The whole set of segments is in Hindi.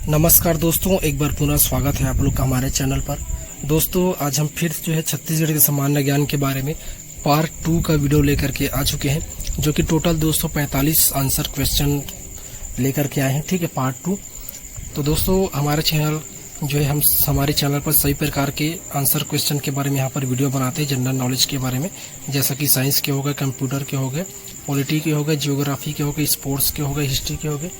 नमस्कार दोस्तों, एक बार पुनः स्वागत है आप लोग का हमारे चैनल पर। दोस्तों आज हम फिर जो है छत्तीसगढ़ के सामान्य ज्ञान के बारे में पार्ट 2 का वीडियो लेकर के आ चुके हैं, जो कि टोटल 245 आंसर क्वेश्चन लेकर के आए हैं। ठीक है, पार्ट 2। तो दोस्तों हमारे चैनल जो है हम हमारे चैनल पर सभी प्रकार के आंसर क्वेश्चन के बारे में यहाँ पर वीडियो बनाते हैं, जनरल नॉलेज के बारे में, जैसा कि साइंस के हो गए, कंप्यूटर के हो गए, पॉलिटी के हो गए, जियोग्राफी के हो गए, स्पोर्ट्स के हो गए, हिस्ट्री के हो गए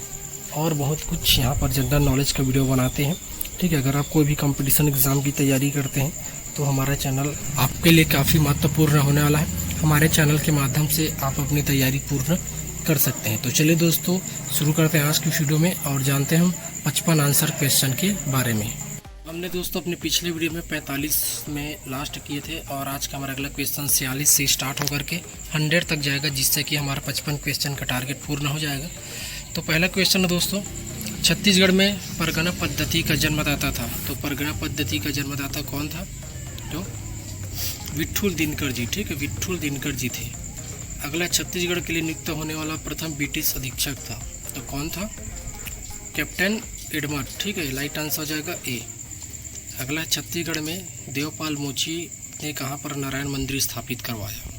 और बहुत कुछ यहाँ पर जनरल नॉलेज का वीडियो बनाते हैं। ठीक है, अगर आप कोई भी कंपटीशन एग्जाम की तैयारी करते हैं तो हमारा चैनल आपके लिए काफ़ी महत्वपूर्ण होने वाला है। हमारे चैनल के माध्यम से आप अपनी तैयारी पूर्ण कर सकते हैं। तो चलिए दोस्तों शुरू करते हैं आज की वीडियो में और जानते हैं हम 55 आंसर क्वेश्चन के बारे में। हमने दोस्तों अपने पिछले वीडियो में 45 में लास्ट किए थे और आज का हमारा अगला क्वेश्चन 46 से स्टार्ट होकर के 100 तक जाएगा, जिससे कि हमारा 55 क्वेश्चन का टारगेट पूर्ण हो जाएगा। तो पहला क्वेश्चन है दोस्तों, छत्तीसगढ़ में परगना पद्धति का जन्मदाता था। तो परगना पद्धति का जन्मदाता कौन था? तो विट्ठल दिनकर जी। ठीक है, विट्ठल दिनकर जी थे। अगला छत्तीसगढ़ के लिए नियुक्त होने वाला प्रथम ब्रिटिश अधीक्षक था। तो कौन था? Captain Edmund. ठीक है, राइट आंसर हो जाएगा ए। अगला छत्तीसगढ़ में देवपाल मोची ने कहाँ पर नारायण मंदिर स्थापित करवाया?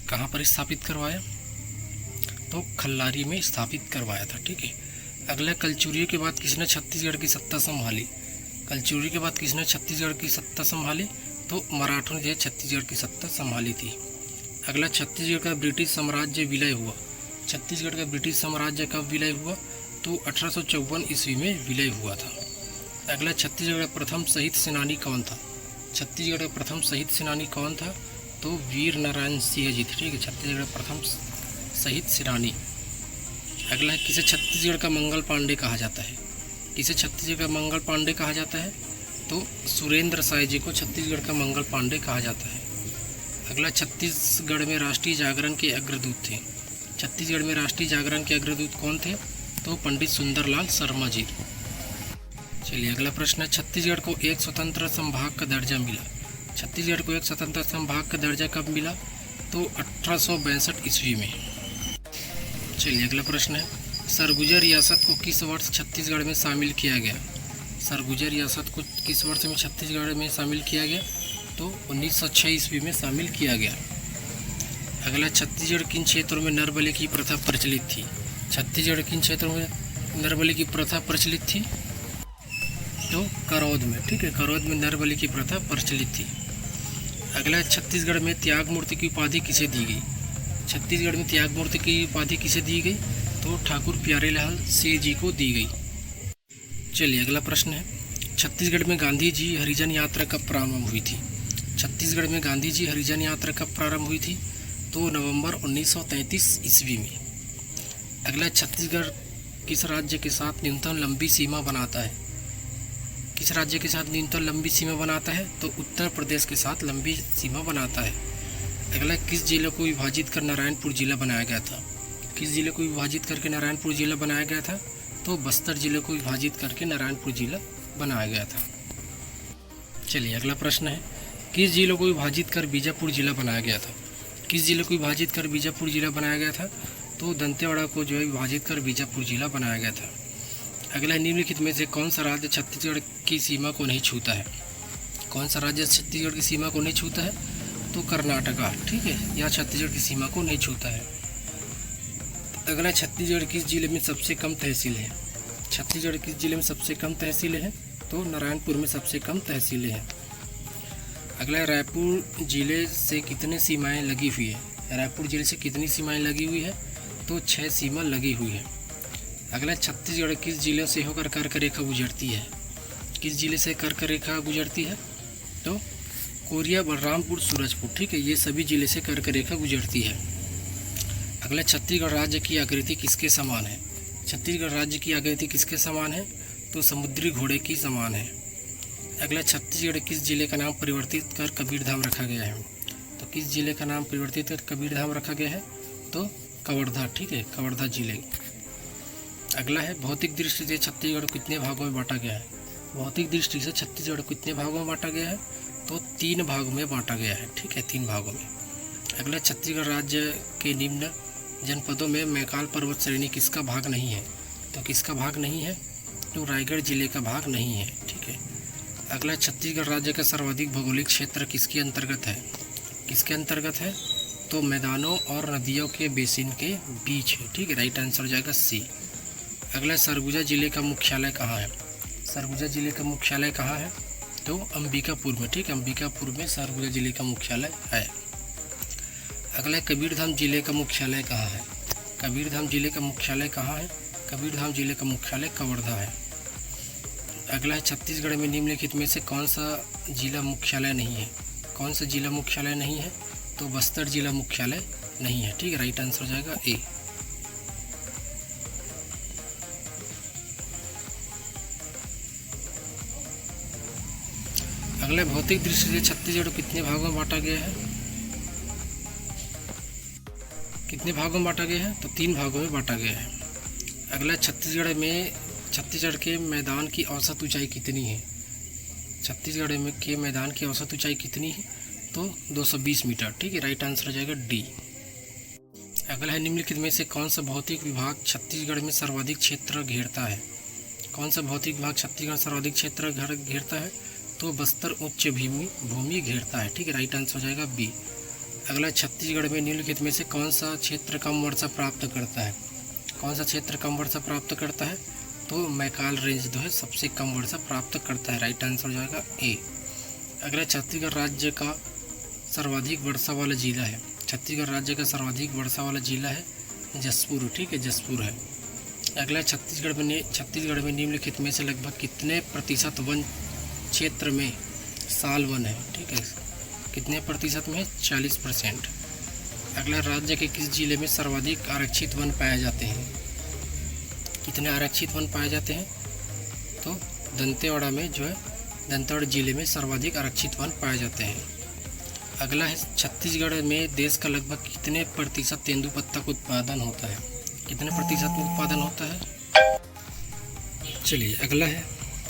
कहाँ पर स्थापित करवाया? तो खल्लारी में स्थापित करवाया था। ठीक है। अगला कलचुरियों के बाद किसने छत्तीसगढ़ की सत्ता संभाली? कलचुरी के बाद किसने छत्तीसगढ़ की सत्ता संभाली? तो मराठों ने छत्तीसगढ़ की सत्ता संभाली थी। अगला छत्तीसगढ़ का ब्रिटिश साम्राज्य विलय हुआ। छत्तीसगढ़ का ब्रिटिश साम्राज्य कब विलय हुआ? तो 1854 ईस्वी में विलय हुआ था। अगला छत्तीसगढ़ का प्रथम शहीद सेनानी कौन था? छत्तीसगढ़ का प्रथम शहीद सेनानी कौन था? तो वीर नारायण सिंह जी थे। ठीक है, छत्तीसगढ़ का प्रथम शहीद सेनानी। अगला है, किसे छत्तीसगढ़ का मंगल पांडे कहा जाता है? किसे छत्तीसगढ़ का मंगल पांडे कहा जाता है? तो सुरेंद्र साय जी को छत्तीसगढ़ का मंगल पांडे कहा जाता है। अगला, छत्तीसगढ़ में राष्ट्रीय जागरण के अग्रदूत थे। छत्तीसगढ़ में राष्ट्रीय जागरण के अग्रदूत कौन थे? तो पंडित सुंदरलाल शर्मा जी। चलिए अगला प्रश्न है, छत्तीसगढ़ को एक स्वतंत्र संभाग का दर्जा मिला। छत्तीसगढ़ को एक स्वतंत्र संभाग का दर्जा कब मिला? तो 1862 ईस्वी में। चलिए अगला प्रश्न है, सरगुजा रियासत को किस वर्ष छत्तीसगढ़ में शामिल किया गया? सरगुजा रियासत को किस वर्ष में छत्तीसगढ़ में शामिल किया गया? तो 1906 ईस्वी में शामिल किया गया। अगला, छत्तीसगढ़ किन क्षेत्रों में नरबलि की प्रथा प्रचलित थी? छत्तीसगढ़ किन क्षेत्रों में नरबलि की प्रथा प्रचलित थी? तो करौद में। ठीक है, करौद में नरबलि की प्रथा प्रचलित थी। अगला, छत्तीसगढ़ में त्याग मूर्ति की उपाधि किसे दी गई? छत्तीसगढ़ में त्याग मूर्ति की उपाधि किसे दी गई? तो ठाकुर प्यारेलाल सिंह जी को दी गई। चलिए अगला प्रश्न है, छत्तीसगढ़ में गांधी जी हरिजन यात्रा कब प्रारंभ हुई थी? छत्तीसगढ़ में गांधी जी हरिजन यात्रा कब प्रारंभ हुई थी? तो नवंबर 1933 ईस्वी में। अगला, छत्तीसगढ़ किस राज्य के साथ न्यूनतम लंबी सीमा बनाता है? किस राज्य के साथ न्यूनतम लंबी सीमा बनाता है? तो उत्तर प्रदेश के साथ लंबी सीमा बनाता है। अगला, किस जिले को विभाजित कर नारायणपुर जिला बनाया गया था? किस जिले को विभाजित करके नारायणपुर जिला बनाया गया था? तो बस्तर जिले को विभाजित करके नारायणपुर जिला बनाया गया था। चलिए अगला प्रश्न है, किस जिले को विभाजित कर बीजापुर जिला बनाया गया था? किस जिले को विभाजित कर बीजापुर जिला बनाया गया था? तो दंतेवाड़ा को जो है विभाजित कर बीजापुर जिला बनाया गया था। अगला, निम्नलिखित में से कौन सा राज्य छत्तीसगढ़ की सीमा को नहीं छूता है? कौन सा राज्य छत्तीसगढ़ की सीमा को नहीं छूता है? तो कर्नाटका। ठीक है, यह छत्तीसगढ़ की सीमा को नहीं छूता है। अगला, छत्तीसगढ़ किस जिले में सबसे कम तहसील है? छत्तीसगढ़ किस जिले में सबसे कम तहसीलें हैं? तो नारायणपुर में सबसे कम तहसीलें हैं। अगला, रायपुर जिले से कितनी सीमाएं लगी हुई है? रायपुर जिले से कितनी सीमाएं लगी हुई है? तो 6 सीमा लगी हुई है। अगला, छत्तीसगढ़ किस जिले से होकर कर्क रेखा गुजरती है? किस जिले से कर्क रेखा गुजरती है? तो कोरिया, बलरामपुर, सूरजपुर। ठीक है, ये सभी जिले से कर्क रेखा गुजरती है। अगला, छत्तीसगढ़ राज्य की आकृति किसके समान है? छत्तीसगढ़ राज्य की आकृति किसके समान है? तो समुद्री घोड़े की समान है। अगला, छत्तीसगढ़ किस जिले का नाम परिवर्तित कर कबीरधाम रखा गया है? तो किस जिले का नाम परिवर्तित कर कबीरधाम रखा गया है? तो कवर्धा। ठीक है, कवर्धा जिले। अगला है, भौतिक दृष्टि से छत्तीसगढ़ कितने भागों में बांटा गया है? भौतिक दृष्टि से छत्तीसगढ़ कितने भागों में बांटा गया है? तो 3 भागों में बांटा गया है। ठीक है, 3 भागों में। अगला, छत्तीसगढ़ राज्य के निम्न जनपदों में मैकाल पर्वत श्रेणी किसका भाग नहीं है? तो किसका भाग नहीं है? तो रायगढ़ जिले का भाग नहीं है। ठीक है। अगला, छत्तीसगढ़ राज्य का सर्वाधिक भौगोलिक क्षेत्र किसके अंतर्गत है? किसके अंतर्गत है? तो मैदानों और नदियों के बेसिन के बीच है। ठीक है, राइट आंसर हो जाएगा सी। अगला, सरगुजा जिले का मुख्यालय कहाँ है? सरगुजा जिले का मुख्यालय कहाँ है? तो अंबिकापुर में। ठीक है, अंबिकापुर में सरगुजा जिले का मुख्यालय है। अगला, कबीरधाम जिले का मुख्यालय कहाँ है? कबीरधाम जिले का मुख्यालय कहाँ है? कबीरधाम जिले का मुख्यालय कवर्धा है। अगला है, छत्तीसगढ़ में निम्नलिखित में से कौन सा जिला मुख्यालय नहीं है? कौन सा जिला मुख्यालय नहीं है? तो बस्तर जिला मुख्यालय नहीं है। ठीक है, राइट आंसर हो जाएगा ए। अगला, भौतिक दृष्टि से छत्तीसगढ़ कितने भागों में बांटा गया है? कितने भागों में बांटा गया है? तो 3 भागों में बांटा गया है। अगला, छत्तीसगढ़ के मैदान की औसत ऊंचाई कितनी है? छत्तीसगढ़ में के मैदान की औसत ऊंचाई कितनी है? तो 220 मीटर। ठीक है, राइट आंसर हो जाएगा डी। अगला है, निम्नलिखित में से कौन सा भौतिक विभाग छत्तीसगढ़ में सर्वाधिक क्षेत्र घेरता है? कौन सा भौतिक विभाग छत्तीसगढ़ सर्वाधिक क्षेत्र घेरता है? तो बस्तर उच्च भूमि घेरता है। ठीक है, राइट आंसर हो जाएगा बी। अगला, छत्तीसगढ़ में निम्नलिखित में से कौन सा क्षेत्र कम वर्षा प्राप्त करता है? कौन सा क्षेत्र कम वर्षा प्राप्त करता है? तो मैकाल रेंज जो है सबसे कम वर्षा प्राप्त करता है। राइट आंसर हो जाएगा ए। अगला, छत्तीसगढ़ राज्य का सर्वाधिक वर्षा वाला जिला है। छत्तीसगढ़ राज्य का सर्वाधिक वर्षा वाला जिला है जसपुर। ठीक है, जसपुर है। अगला, छत्तीसगढ़ में निम्नलिखित में से लगभग कितने प्रतिशत वन क्षेत्र में साल वन है? ठीक है, कितने प्रतिशत में? 40%। अगला, राज्य के किस जिले में सर्वाधिक आरक्षित वन पाए जाते हैं? कितने आरक्षित वन पाए जाते हैं? तो दंतेवाड़ा में जो है, दंतेवाड़ा जिले में सर्वाधिक आरक्षित वन पाए जाते हैं। अगला है, छत्तीसगढ़ में देश का लगभग कितने प्रतिशत तेंदुपत्ता का उत्पादन होता है? कितने प्रतिशत में उत्पादन होता है? चलिए, अगला है,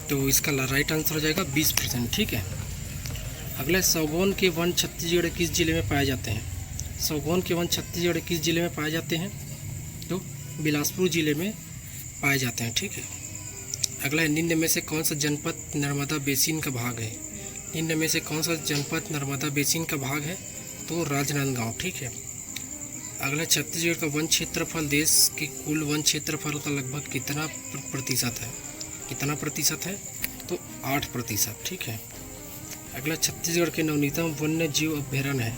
तो इसका राइट आंसर हो जाएगा 20%। ठीक है। अगला, सागौन के वन छत्तीसगढ़ किस जिले में पाए जाते हैं? सागौन के वन छत्तीसगढ़ किस जिले में पाए जाते हैं? तो बिलासपुर जिले में पाए जाते हैं। ठीक है। अगला है, निम्न में से कौन सा जनपद नर्मदा बेसिन का भाग है? निम्न में से कौन सा जनपद नर्मदा बेसिन का भाग है? तो राजनांदगांव। ठीक है। अगला, छत्तीसगढ़ का वन क्षेत्रफल देश के कुल वन क्षेत्रफल का लगभग कितना प्रतिशत है? कितना प्रतिशत है? तो 8%। ठीक है। अगला, छत्तीसगढ़ के नवनीतम वन्य जीव अभ्यारण्य है।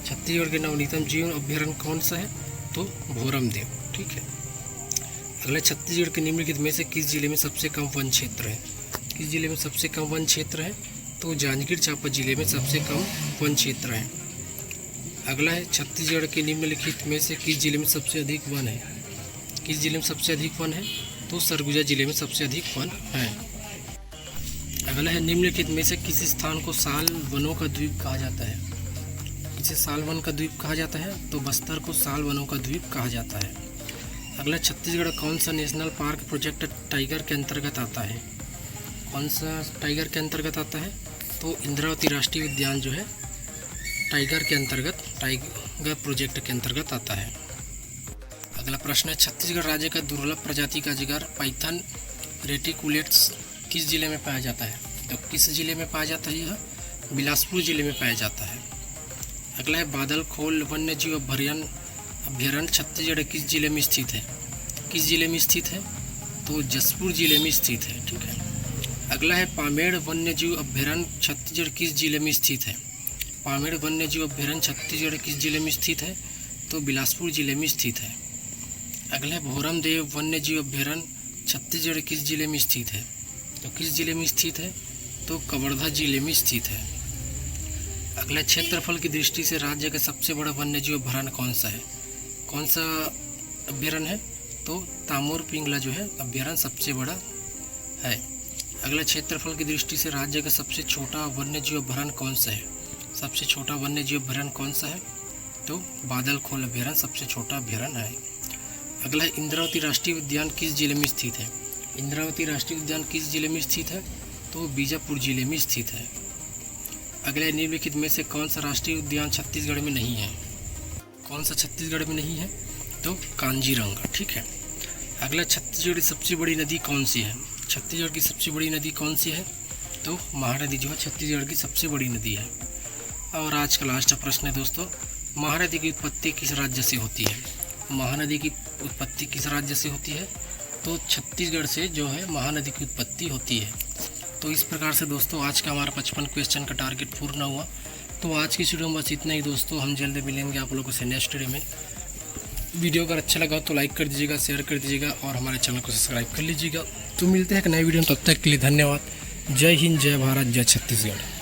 छत्तीसगढ़ के नवनीतम जीव अभ्यारण्य कौन सा है? तो भोरमदेव। ठीक है। अगला, छत्तीसगढ़ के निम्नलिखित में से किस जिले में सबसे कम वन क्षेत्र है? किस जिले में सबसे कम वन क्षेत्र है? तो जांजगीर चांपा जिले में सबसे कम वन क्षेत्र है। अगला है, छत्तीसगढ़ के निम्नलिखित में से किस जिले में सबसे अधिक वन है? किस जिले में सबसे अधिक वन है? तो सरगुजा जिले में सबसे अधिक वन है। अगला है, निम्नलिखित में से किस स्थान को साल वनों का द्वीप कहा जाता है? इसे साल वन का द्वीप कहा जाता है। तो बस्तर को साल वनों का द्वीप कहा जाता है। अगला, छत्तीसगढ़ कौन सा नेशनल पार्क प्रोजेक्ट टाइगर के अंतर्गत आता है? कौन सा टाइगर के अंतर्गत आता है? तो इंद्रावती राष्ट्रीय उद्यान जो है टाइगर के अंतर्गत, टाइगर प्रोजेक्ट के अंतर्गत आता है। अगला प्रश्न है, छत्तीसगढ़ राज्य का दुर्लभ प्रजाति का जिगर पाइथन रेटिकुलेट्स किस जिले में पाया जाता है? तो किस जिले में पाया जाता है? यह बिलासपुर जिले में पाया जाता है। अगला है, बादल खोल वन्य जीव अभ्यारण्य छत्तीसगढ़ किस जिले में स्थित है? किस जिले में स्थित है? तो जसपुर जिले में स्थित है। ठीक है। अगला है, पामेड़ वन्य जीव अभ्यारण्य छत्तीसगढ़ किस जिले में स्थित है? पामेड़ वन्य जीव अभ्यारण्य छत्तीसगढ़ किस जिले में स्थित है? तो बिलासपुर जिले में स्थित है। अगला है, भोरमदेव वन्य जीव अभ्यारण्य छत्तीसगढ़ किस जिले में स्थित है? तो किस जिले में स्थित है? तो कवर्धा जिले में स्थित है। अगला, क्षेत्रफल की दृष्टि से राज्य का सबसे बड़ा वन्य जीव अभ्यारण्य कौन सा है? कौन सा अभ्यारण्य है? तो तामोर पिंगला जो है अभ्यारण्य सबसे बड़ा है। अगला, क्षेत्रफल की दृष्टि से राज्य का सबसे छोटा वन्य जीव अभ्यारण्य कौन सा है? सबसे छोटा वन्य जीव अभ्यारण्य कौन सा है? तो बादल खोल अभ्यारण्य सबसे छोटा अभ्यारण्य है। अगला, इंद्रावती राष्ट्रीय उद्यान किस जिले में स्थित है? इंद्रावती राष्ट्रीय उद्यान किस जिले में स्थित है? तो बीजापुर जिले में स्थित है। अगला, निम्नलिखित में से कौन सा राष्ट्रीय उद्यान छत्तीसगढ़ में नहीं है? कौन सा छत्तीसगढ़ में नहीं है? तो कांजीरंगा। ठीक है। अगला, छत्तीसगढ़ की सबसे बड़ी नदी कौन सी है? छत्तीसगढ़ की सबसे बड़ी नदी कौन सी है? तो महानदी जो है छत्तीसगढ़ की सबसे बड़ी नदी है। और आज का लास्ट प्रश्न है दोस्तों, महानदी की उत्पत्ति किस राज्य से होती है? महानदी की उत्पत्ति किस राज्य से होती है? तो छत्तीसगढ़ से जो है महानदी की उत्पत्ति होती है। तो इस प्रकार से दोस्तों आज का हमारा 55 क्वेश्चन का टारगेट पूर्ण हुआ। तो आज की वीडियो में बस इतना ही दोस्तों, हम जल्दी मिलेंगे आप लोगों से नेक्स्ट वीडियो में। वीडियो अगर अच्छा लगा तो लाइक कर दीजिएगा, शेयर कर दीजिएगा और हमारे चैनल को सब्सक्राइब कर लीजिएगा। तो मिलते हैं एक नए वीडियो में, तब तक के लिए धन्यवाद। जय हिंद, जय भारत, जय छत्तीसगढ़।